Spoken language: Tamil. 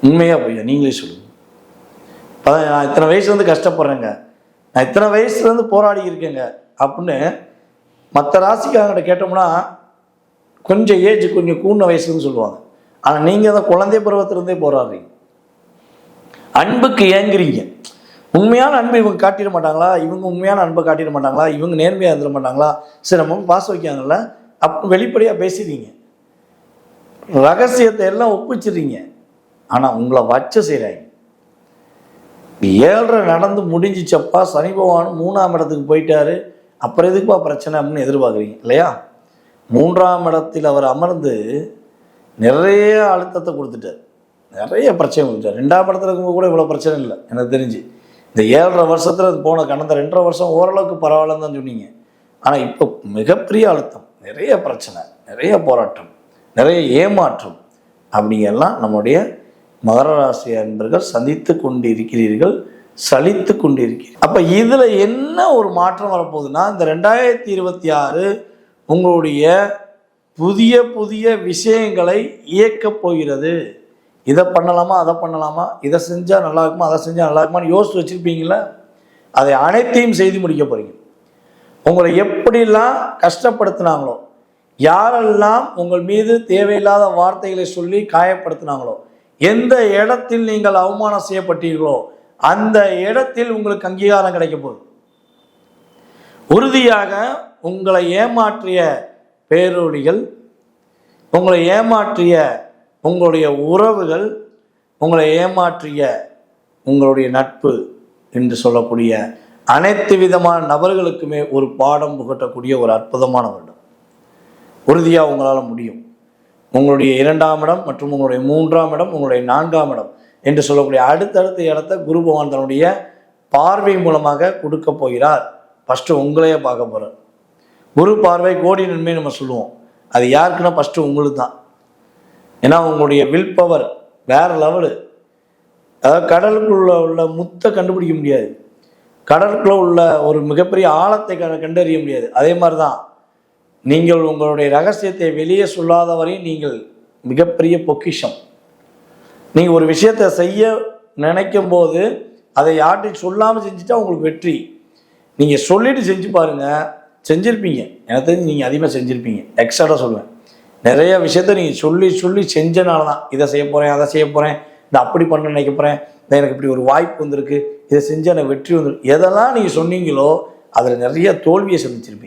உண்மையாக பொய்யா நீங்களே சொல்லுங்கள். அதான் நான் இத்தனை வயசுலேருந்து கஷ்டப்படுறேங்க, நான் இத்தனை வயசுலேருந்து போராடி இருக்கேங்க அப்படின்னு மற்ற ராசிக்காரங்கிட்ட கேட்டோம்னா கொஞ்சம் ஏஜ் கொஞ்சம் கூண்ண வயசுன்னு சொல்லுவாங்க. ஆனால் நீங்கள் தான் குழந்தை பருவத்திலிருந்தே போராடுறீங்க, அன்புக்கு ஏங்குறீங்க. உண்மையான அன்பு இவங்க காட்டிட மாட்டாங்களா, இவங்க உண்மையான அன்பை காட்டிட மாட்டாங்களா, இவங்க நேர்மையாக இருந்துட மாட்டாங்களா, சரி நம்ம பாசம் வைக்காங்கல்ல அப்போ வெளிப்படையாக பேசிடுறீங்க, ரகசியத்தை எல்லாம் ஒப்பிச்சிடுறீங்க. ஆனால் உங்களை வச்ச செய்கிறாங்க. 7 நடந்து முடிஞ்சிச்சப்பா, சனி பகவான் 3ஆம் இடத்துக்கு போயிட்டாரு, அப்புறம் எதுக்குப்பா பிரச்சனை அப்படின்னு எதிர்பார்க்குறீங்க இல்லையா? 3ஆம் இடத்தில் அவர் அமர்ந்து நிறைய அழுத்தத்தை கொடுத்துட்டார், நிறைய பிரச்சனை கொடுத்தார். 2ஆம் இடத்துல இருக்கும்போது கூட இவ்வளோ பிரச்சனை இல்லை எனக்கு தெரிஞ்சு. இந்த 7.5 வருஷத்தில் போன கடந்த 2.5 வருஷம் ஓரளவுக்கு பரவாயில்லன்னு தான் சொன்னீங்க. ஆனால் இப்போ மிகப்பெரிய அழுத்தம், நிறைய பிரச்சனை, நிறைய போராட்டம், நிறைய ஏமாற்றம் அப்படிங்கெல்லாம் நம்முடைய மகர ராசி அன்பர்கள் சந்தித்து கொண்டிருக்கிறீர்கள், சலித்து கொண்டிருக்கிறீர்கள். அப்போ இதில் என்ன ஒரு மாற்றம் வரப்போகுதுன்னா, இந்த 2026 உங்களுடைய புதிய புதிய விஷயங்களை இயக்கப் போகிறது. இதை பண்ணலாமா, அதை பண்ணலாமா, இதை செஞ்சால் நல்லா இருக்குமா, அதை செஞ்சால் நல்லா இருக்குமான்னு யோசித்து வச்சுருப்பீங்களா? அதை அனைத்தையும் செய்து முடிக்க போகிறீங்க. உங்களை எப்படிலாம் கஷ்டப்படுத்தினாங்களோ, யாரெல்லாம் உங்கள் மீது தேவையில்லாத வார்த்தைகளை சொல்லி காயப்படுத்தினாங்களோ, எந்த இடத்தில் நீங்கள் அவமானம் செய்யப்பட்டீர்களோ அந்த இடத்தில் உங்களுக்கு அங்கீகாரம் கிடைக்க போகுது. உறுதியாக உங்களை ஏமாற்றிய பேரொழிகள், உங்களை ஏமாற்றிய உங்களுடைய உறவுகள், உங்களை ஏமாற்றிய உங்களுடைய நட்பு என்று சொல்லக்கூடிய அனைத்து விதமான நபர்களுக்குமே ஒரு பாடம் புகட்டக்கூடிய ஒரு அற்புதமான வருடம். உறுதியாக உங்களால் முடியும். உங்களுடைய 2ஆம் இடம் மற்றும் உங்களுடைய 3ஆம் இடம், உங்களுடைய 4ஆம் இடம் என்று சொல்லக்கூடிய அடுத்தடுத்த இடத்த குரு பகவான் தன்னுடைய பார்வை மூலமாக கொடுக்க போகிறார். ஃபஸ்ட்டு உங்களையே பார்க்க போகிறார். குரு பார்வை கோடி நன்மை நம்ம சொல்லுவோம். அது யாருக்குன்னா ஃபஸ்ட்டு உங்களுக்கு தான். ஏன்னா உங்களுடைய வில் பவர் வேறு லெவலு. அதாவது கடலுக்குள்ள உள்ள முத்தை கண்டுபிடிக்க முடியாது, கடலுக்குள்ள உள்ள ஒரு மிகப்பெரிய ஆழத்தை கண்டறிய முடியாது. அதே மாதிரி தான் நீங்கள் உங்களுடைய ரகசியத்தை வெளியே சொல்லாத வரை நீங்கள் மிகப்பெரிய பொக்கிஷம். நீங்கள் ஒரு விஷயத்தை செய்ய நினைக்கும் போது அதை யார்கிட்டையும் சொல்லாமல் செஞ்சுட்டா உங்களுக்கு வெற்றி. நீங்கள் சொல்லிட்டு செஞ்சு பாருங்கள், செஞ்சுருப்பீங்க. எனக்கு தெரிஞ்சு நீங்கள் அதிகமாக செஞ்சுருப்பீங்க. எக்ஸ்ட்ராக சொல்லுவேன், நிறைய விஷயத்த நீங்கள் சொல்லி சொல்லி செஞ்சனால தான் இதை செய்ய போகிறேன், அதை செய்ய போகிறேன், இதை அப்படி பண்ண நினைக்க போகிறேன், எனக்கு இப்படி ஒரு வாய்ப்பு வந்திருக்கு, இதை செஞ்சு எனக்கு வெற்றி வந்துருக்கு. எதெல்லாம் நீங்கள் சொன்னீங்களோ அதில் நிறைய தோல்வியை சந்திச்சிருப்பீங்க.